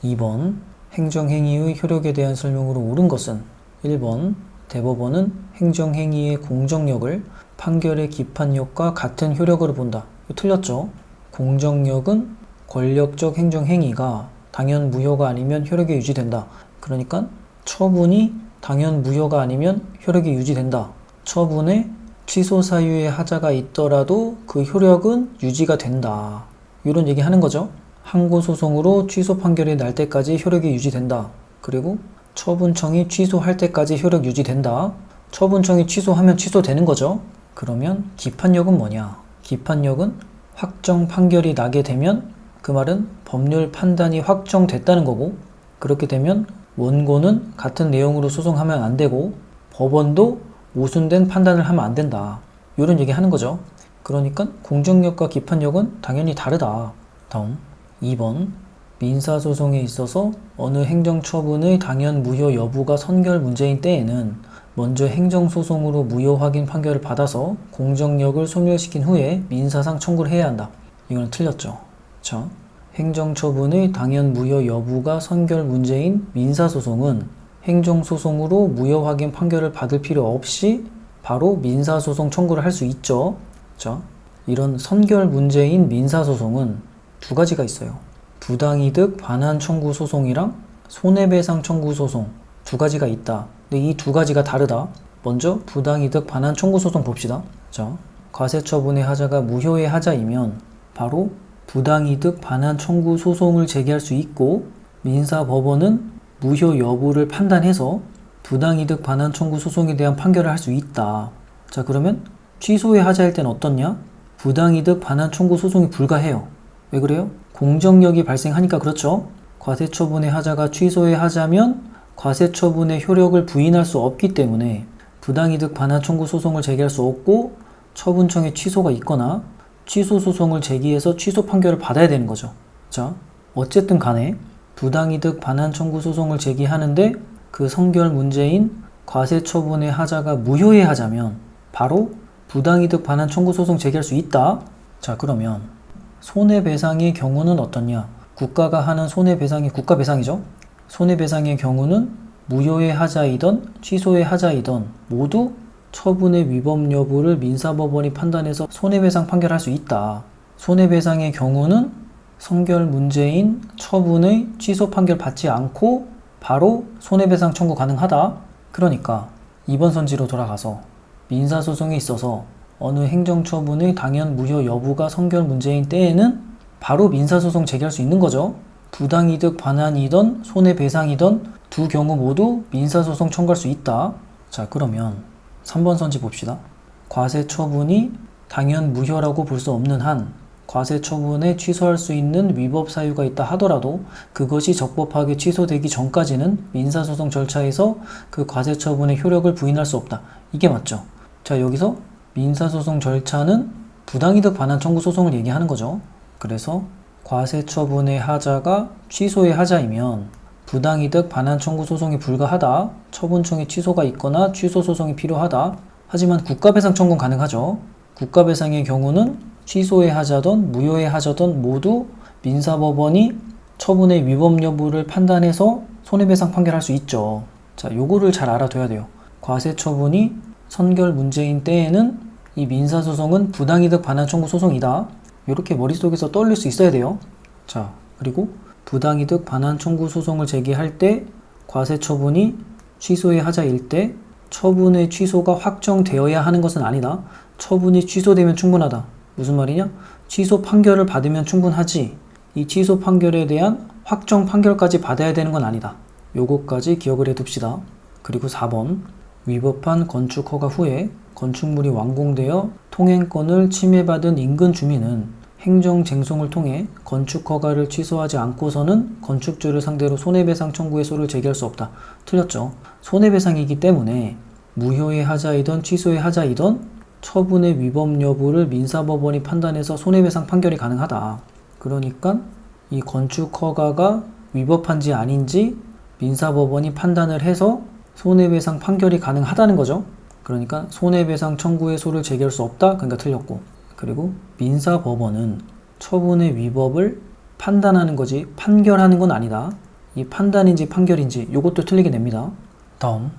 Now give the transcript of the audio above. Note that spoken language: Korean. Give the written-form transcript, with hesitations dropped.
2번 행정행위의 효력에 대한 설명으로 옳은 것은 1번 대법원은 행정행위의 공정력을 판결의 기판력과 같은 효력으로 본다. 이거 틀렸죠? 공정력은 권력적 행정행위가 당연 무효가 아니면 효력이 유지된다. 그러니까 처분이 당연 무효가 아니면 효력이 유지된다. 처분에 취소 사유의 하자가 있더라도 그 효력은 유지가 된다. 이런 얘기 하는 거죠. 항고소송으로 취소 판결이 날 때까지 효력이 유지된다. 그리고 처분청이 취소할 때까지 효력 유지된다. 처분청이 취소하면 취소되는 거죠. 그러면 기판력은 뭐냐? 기판력은 확정 판결이 나게 되면 그 말은 법률 판단이 확정됐다는 거고, 그렇게 되면 원고는 같은 내용으로 소송하면 안 되고 법원도 모순된 판단을 하면 안 된다. 이런 얘기 하는 거죠. 그러니까 공정력과 기판력은 당연히 다르다. 다음 2번 민사소송에 있어서 어느 행정처분의 당연 무효 여부가 선결 문제인 때에는 먼저 행정소송으로 무효 확인 판결을 받아서 공정력을 소멸시킨 후에 민사상 청구를 해야 한다. 이거는 틀렸죠. 자, 행정처분의 당연 무효 여부가 선결 문제인 민사소송은 행정소송으로 무효 확인 판결을 받을 필요 없이 바로 민사소송 청구를 할 수 있죠. 자, 이런 선결 문제인 민사소송은 두 가지가 있어요. 부당이득 반환 청구 소송이랑 손해배상 청구 소송 두 가지가 있다. 근데 이 두 가지가 다르다. 먼저 부당이득 반환 청구 소송 봅시다. 자, 과세처분의 하자가 무효의 하자이면 바로 부당이득 반환 청구 소송을 제기할 수 있고, 민사법원은 무효 여부를 판단해서 부당이득 반환 청구 소송에 대한 판결을 할 수 있다. 자, 그러면 취소의 하자일 땐 어떻냐? 부당이득 반환 청구 소송이 불가해요. 왜 그래요? 공정력이 발생하니까 그렇죠. 과세처분의 하자가 취소의 하자면 과세처분의 효력을 부인할 수 없기 때문에 부당이득 반환 청구 소송을 제기할 수 없고, 처분청에 취소가 있거나 취소 소송을 제기해서 취소 판결을 받아야 되는 거죠. 자, 어쨌든 간에 부당이득 반환 청구 소송을 제기하는데 그 선결 문제인 과세처분의 하자가 무효의 하자면 바로 부당이득 반환 청구 소송 제기할 수 있다. 자, 그러면 손해배상의 경우는 어떻냐? 국가가 하는 손해배상이 국가배상이죠. 손해배상의 경우는 무효의 하자이던 취소의 하자이던 모두 처분의 위법 여부를 민사법원이 판단해서 손해배상 판결할 수 있다. 손해배상의 경우는 선결 문제인 처분의 취소 판결 받지 않고 바로 손해배상 청구 가능하다. 그러니까 2번 선지로 돌아가서 민사소송에 있어서 어느 행정처분의 당연 무효 여부가 선결 문제인 때에는 바로 민사소송 제기할 수 있는 거죠. 부당이득 반환이든 손해배상이든 두 경우 모두 민사소송 청구할 수 있다. 자, 그러면 3번 선지 봅시다. 과세처분이 당연 무효라고 볼 수 없는 한 과세처분에 취소할 수 있는 위법 사유가 있다 하더라도 그것이 적법하게 취소되기 전까지는 민사소송 절차에서 그 과세처분의 효력을 부인할 수 없다. 이게 맞죠? 자, 여기서 민사소송 절차는 부당이득 반환 청구 소송을 얘기하는 거죠. 그래서 과세처분의 하자가 취소의 하자이면 부당이득 반환 청구 소송이 불가하다. 처분청에 취소가 있거나 취소 소송이 필요하다. 하지만 국가배상 청구는 가능하죠. 국가배상의 경우는 취소의 하자든 무효의 하자든 모두 민사법원이 처분의 위법 여부를 판단해서 손해배상 판결할 수 있죠. 자, 요거를 잘 알아둬야 돼요. 과세처분이 선결 문제인 때에는 이 민사소송은 부당이득 반환 청구 소송이다. 이렇게 머릿속에서 떠올릴 수 있어야 돼요. 자, 그리고 부당이득 반환 청구 소송을 제기할 때 과세처분이 취소의 하자일 때 처분의 취소가 확정되어야 하는 것은 아니다. 처분이 취소되면 충분하다. 무슨 말이냐? 취소 판결을 받으면 충분하지 이 취소 판결에 대한 확정 판결까지 받아야 되는 건 아니다. 요것까지 기억을 해둡시다. 그리고 4번 위법한 건축 허가 후에 건축물이 완공되어 통행권을 침해받은 인근 주민은 행정쟁송을 통해 건축 허가를 취소하지 않고서는 건축주를 상대로 손해배상 청구의 소를 제기할 수 없다. 틀렸죠. 손해배상이기 때문에 무효의 하자이든 취소의 하자이든 처분의 위법 여부를 민사법원이 판단해서 손해배상 판결이 가능하다. 그러니까 이 건축 허가가 위법한지 아닌지 민사법원이 판단을 해서 손해배상 판결이 가능하다는 거죠. 그러니까 손해배상 청구의 소를 제기할 수 없다. 그러니까 틀렸고. 그리고 민사법원은 처분의 위법을 판단하는 거지 판결하는 건 아니다. 이 판단인지 판결인지 이것도 틀리게 냅니다. 다음